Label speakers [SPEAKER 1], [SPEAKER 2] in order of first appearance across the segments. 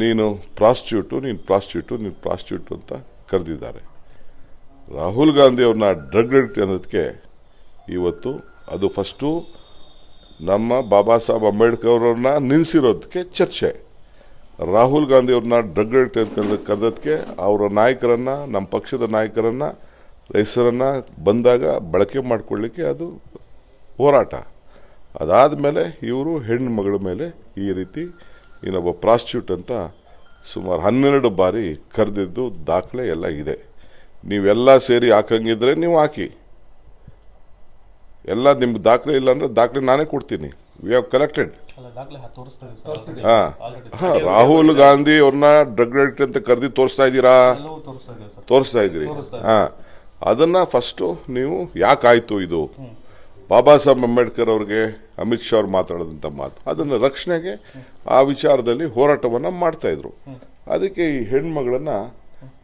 [SPEAKER 1] ನೀನು ಪ್ರಾಸ್ಟಿಟ್ಯೂಟ್ ಅಂತ ಕರೆದಿದ್ದಾರೆ. ರಾಹುಲ್ ಗಾಂಧಿ ಅವ್ರನ್ನ ಡ್ರಗ್ ಅಡಿಕ್ಟ್ ಅನ್ನೋದಕ್ಕೆ ಇವತ್ತು ಅದು ಫಸ್ಟು ನಮ್ಮ ಬಾಬಾ ಸಾಹೇಬ್ ಅಂಬೇಡ್ಕರ್ ಅವರನ್ನ ನಿಲ್ಲಿಸಿರೋದಕ್ಕೆ ಚರ್ಚೆ. ರಾಹುಲ್ ಗಾಂಧಿ ಅವ್ರನ್ನ ಡ್ರಗ್ ಅಡಿಕ್ಟ್ ಅಂತ ಕರೆದಕ್ಕೆ ಅವರ ನಾಯಕರನ್ನ, ನಮ್ಮ ಪಕ್ಷದ ನಾಯಕರನ್ನ ಹೆಸರನ್ನು ಬಂದಾಗ ಬಳಕೆ ಮಾಡಿಕೊಳ್ಳಿಕ್ಕೆ ಅದು ಹೋರಾಟ. ಅದಾದ ಮೇಲೆ ಇವರು ಹೆಣ್ಣು ಮಗಳ ಮೇಲೆ ಈ ರೀತಿ ಇನ್ನೊಬ್ಬ ಪ್ರಾಸ್ಟಿಟ್ಯೂಟ್ ಅಂತ ಸುಮಾರು 12 ಬಾರಿ ಕರೆದಿದ್ದು ದಾಖಲೆ ಎಲ್ಲ ಇದೆ. ನೀವೆಲ್ಲ ಸೇರಿ ಹಾಕಂಗಿದ್ರೆ ನೀವು ಹಾಕಿ, ಎಲ್ಲ ನಿಮ್ಗೆ ದಾಖಲೆ ಇಲ್ಲ ಅಂದರೆ ದಾಖಲೆ ನಾನೇ ಕೊಡ್ತೀನಿ. We have collected. Rahul Gandhi ಅವ್ರನ್ನ ಡ್ರಗ್ ಅಡಿಕ್ಟ್ ಅಂತ ಕರೆದಿ ತೋರಿಸ್ತಾ ಇದ್ದೀರಿ. ಅದನ್ನ ಫಸ್ಟು ನೀವು ಯಾಕಾಯ್ತು ಇದು ಬಾಬಾ ಸಾಹೇಬ್ ಅಂಬೇಡ್ಕರ್ ಅವ್ರಿಗೆ ಅಮಿತ್ ಶಾ ಅವ್ರು ಮಾತಾಡಿದಂಥ ಮಾತು, ಅದನ್ನ ರಕ್ಷಣೆಗೆ ಆ ವಿಚಾರದಲ್ಲಿ ಹೋರಾಟವನ್ನ ಮಾಡ್ತಾ ಇದ್ರು. ಅದಕ್ಕೆ ಈ ಹೆಣ್ಮಗಳನ್ನ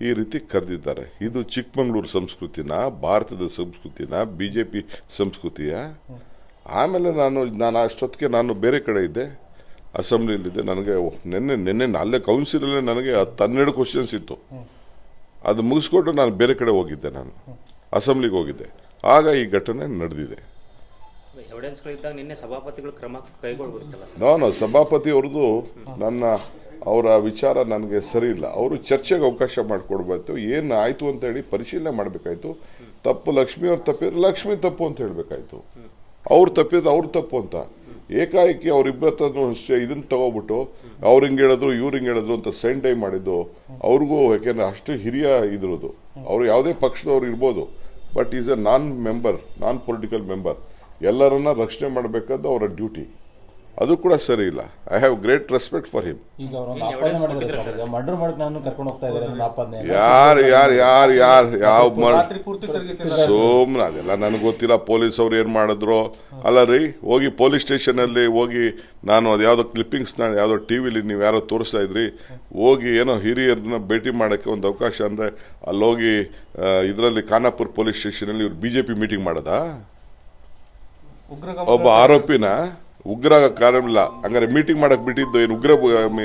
[SPEAKER 1] ಈ ರೀತಿ ಕರೆದಿದ್ದಾರೆ. ಇದು ಚಿಕ್ಕಮಗಳೂರು ಸಂಸ್ಕೃತಿನ, ಭಾರತದ ಸಂಸ್ಕೃತಿನ, ಬಿಜೆಪಿ ಸಂಸ್ಕೃತಿಯ. ಆಮೇಲೆ ನಾನು ಅಷ್ಟೊತ್ತಿಗೆ ನಾನು ಬೇರೆ ಕಡೆ ಇದ್ದೆ, ಅಸೆಂಬ್ಲಿಯಲ್ಲಿದ್ದೆ. ನನಗೆ ನಿನ್ನೆ ಅಲ್ಲೇ ಕೌನ್ಸಿಲಲ್ಲೇ ನನಗೆ 12 ಕ್ವಶನ್ಸ್ ಇತ್ತು. ಅದು ಮುಗಿಸ್ಕೊಂಡು ನಾನು ಬೇರೆ ಕಡೆ ಹೋಗಿದ್ದೆ, ನಾನು ಅಸೆಂಬ್ಲಿಗೆ ಹೋಗಿದ್ದೆ. ಆಗ ಈ ಘಟನೆ ನಡೆದಿದೆ. ನಾನು ಸಭಾಪತಿ ಅವ್ರದ್ದು ಅವರ ವಿಚಾರ ನನಗೆ ಸರಿ ಇಲ್ಲ. ಅವರು ಚರ್ಚೆಗೆ ಅವಕಾಶ ಮಾಡಿಕೊಡ್ಬೇಕು. ಏನು ಆಯ್ತು ಅಂತ ಹೇಳಿ ಪರಿಶೀಲನೆ ಮಾಡಬೇಕಾಯ್ತು. ತಪ್ಪು ಲಕ್ಷ್ಮಿ ಅವ್ರು ತಪ್ಪಿದ್ರೆ ಲಕ್ಷ್ಮಿ ತಪ್ಪು ಅಂತ ಹೇಳಬೇಕಾಯ್ತು. ಅವ್ರು ತಪ್ಪಿದ್ರೆ ಅವ್ರು ತಪ್ಪು ಅಂತ ಏಕಾಏಕಿ ಅವರಿಬ್ಬರ ಇದನ್ನ ತಗೋಬಿಟ್ಟು ಅವ್ರು ಹಿಂಗೆ ಹೇಳಿದ್ರು ಇವ್ರು ಹಿಂಗೆ ಹೇಳಿದ್ರು ಅಂತ ಸೆಂಡೈ ಮಾಡಿದ್ದು ಅವ್ರಿಗೂ. ಯಾಕೆಂದ್ರೆ ಅಷ್ಟು ಹಿರಿಯ ಇದ್ರದ್ದು, ಅವರು ಯಾವುದೇ ಪಕ್ಷದವ್ರು ಇರ್ಬೋದು, but is a non political member. ಎಲ್ಲರನ್ನ ರಕ್ಷಣೆ ಮಾಡಬೇಕಾದ್ದು ಅವರ ಡ್ಯೂಟಿ. ಅದು ಕೂಡ ಸರಿ ಇಲ್ಲ. I have great respect for him. ಸೋಮ್ನ ಅದೆಲ್ಲ ನನಗೆ ಗೊತ್ತಿಲ್ಲ. ಪೊಲೀಸ್ ಅವ್ರು ಏನ್ ಮಾಡಿದ್ರು ಅಲ್ಲ ರೀ. ಹೋಗಿ ಪೊಲೀಸ್ ಸ್ಟೇಷನ್ ಅಲ್ಲಿ ಹೋಗಿ, ನಾನು ಅದು ಯಾವ್ದೋ ಕ್ಲಿಪ್ಪಿಂಗ್ಸ್ ಯಾವ್ದೋ ಟಿವಿಲಿ ನೀವು ಯಾರೋ ತೋರಿಸ್ತಾ ಇದ್ರಿ, ಹೋಗಿ ಏನೋ ಹಿರಿಯರನ್ನ ಭೇಟಿ ಮಾಡಕ್ಕೆ ಒಂದು ಅವಕಾಶ ಅಂದ್ರೆ ಅಲ್ಲೋಗಿ ಇದರಲ್ಲಿ ಖಾನಾಪುರ್ ಪೊಲೀಸ್ ಸ್ಟೇಷನ್ ಅಲ್ಲಿ ಇವ್ರು ಬಿಜೆಪಿ ಮೀಟಿಂಗ್ ಮಾಡದ ಒಬ್ಬ ಆರೋಪಿನ ಉಗ್ರ ಕಾರ್ಯವಿಲ್ಲ ಹಂಗಾರೆ ಮೀಟಿಂಗ್ ಮಾಡಕ್ ಬಿಟ್ಟಿದ್ದು ಏನು ಉಗ್ರ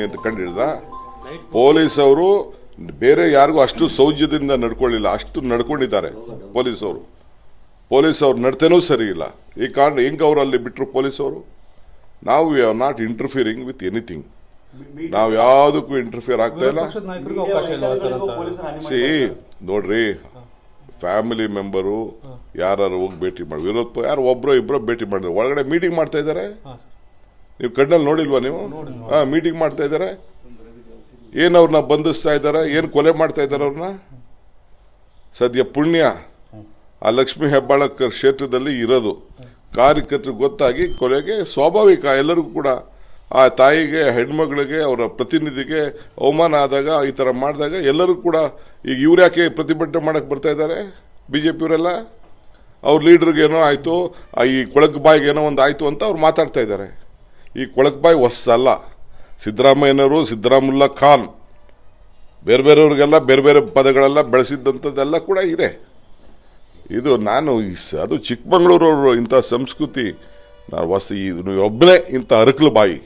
[SPEAKER 1] ಅಂತ ಕಂಡಿಡ್ದ? ಪೊಲೀಸ್ ಅವರು ಬೇರೆ ಯಾರಿಗೂ ಅಷ್ಟು ಸೌಜ್ಯದಿಂದ ನಡ್ಕೊಳ್ಳಿಲ್ಲ, ಅಷ್ಟು ನಡ್ಕೊಂಡಿದ್ದಾರೆ ಪೊಲೀಸ್ ಅವರು ನಡತೆನೂ ಸರಿ ಇಲ್ಲ. ಈ ಕಾರಣ ಹೆಂಗ್ ಅವರು ಅಲ್ಲಿ ಬಿಟ್ರು ಪೊಲೀಸ್ ಅವರು? ನಾವು we are not interfering with anything. ನಾವು ಯಾವುದಕ್ಕೂ ಇಂಟರ್ಫಿಯರ್ ಆಗ್ತಾ ಇಲ್ಲ. ನೋಡ್ರಿ, ಫ್ಯಾಮಿಲಿ ಮೆಂಬರು ಯಾರು ಹೋಗಿ ಭೇಟಿ ಮಾಡಿ, ವಿರೋಧ ಯಾರು ಒಬ್ರು ಇಬ್ಬರು ಭೇಟಿ ಮಾಡಿದ್ರು, ಒಳಗಡೆ ಮೀಟಿಂಗ್ ಮಾಡ್ತಾ ಇದ್ದಾರೆ. ನೀವು ಕಣ್ಣಲ್ಲಿ ನೋಡಿಲ್ವಾ ನೀವು? ಮೀಟಿಂಗ್ ಮಾಡ್ತಾ ಇದ್ದಾರೆ. ಏನ್ ಅವ್ರನ್ನ ಬಂಧಿಸ್ತಾ ಇದ್ದಾರೆ, ಏನ್ ಕೊಲೆ ಮಾಡ್ತಾ ಇದ್ದಾರೆ ಅವ್ರನ್ನ? ಸದ್ಯ ಪುಣ್ಯ ಆ ಲಕ್ಷ್ಮೀ ಹೆಬ್ಬಾಳಕರ್ ಕ್ಷೇತ್ರದಲ್ಲಿ ಇರೋದು. ಕಾರ್ಯಕರ್ತರಿಗೆ ಗೊತ್ತಾಗಿ ಕೊಲೆಗೆ ಸ್ವಾಭಾವಿಕ. ಎಲ್ಲರಿಗೂ ಕೂಡ ಆ ತಾಯಿಗೆ, ಹೆಣ್ಮಗಳಿಗೆ, ಅವರ ಪ್ರತಿನಿಧಿಗೆ ಅವಮಾನ ಆದಾಗ, ಈ ತರ ಮಾಡಿದಾಗ ಎಲ್ಲರೂ ಕೂಡ ಈಗ ಇವ್ರು ಯಾಕೆ ಪ್ರತಿಭಟನೆ ಮಾಡಕ್ ಬರ್ತಾ ಇದ್ದಾರೆ? ಬಿಜೆಪಿಯವರೆಲ್ಲ ಅವ್ರ ಲೀಡರ್ಗೆ ಏನೋ ಆಯ್ತು, ಈ ಕೊಳಕುಬಾಯಿಗೆ ಏನೋ ಒಂದು ಆಯ್ತು ಅಂತ ಅವ್ರು ಮಾತಾಡ್ತಾ ಇದ್ದಾರೆ. ಈ ಕೊಳಕುಬಾಯಿ ಹೊಸಲ್ಲ. ಸಿದ್ದರಾಮಯ್ಯನವರು, ಸಿದ್ದರಾಮುಲ್ಲಾ ಖಾನ್, ಬೇರೆಯವ್ರಿಗೆಲ್ಲ ಬೇರೆ ಬೇರೆ ಪದಗಳೆಲ್ಲ ಬೆಳೆಸಿದ್ದಂಥದ್ದೆಲ್ಲ ಕೂಡ ಇದೆ. ಇದು ಅದು ಚಿಕ್ಕಮಗಳೂರವರು ಇಂಥ ಸಂಸ್ಕೃತಿ ಒಬ್ಬನೇ ಇಂಥ ಅರಕಲು ಬಾಯಿ.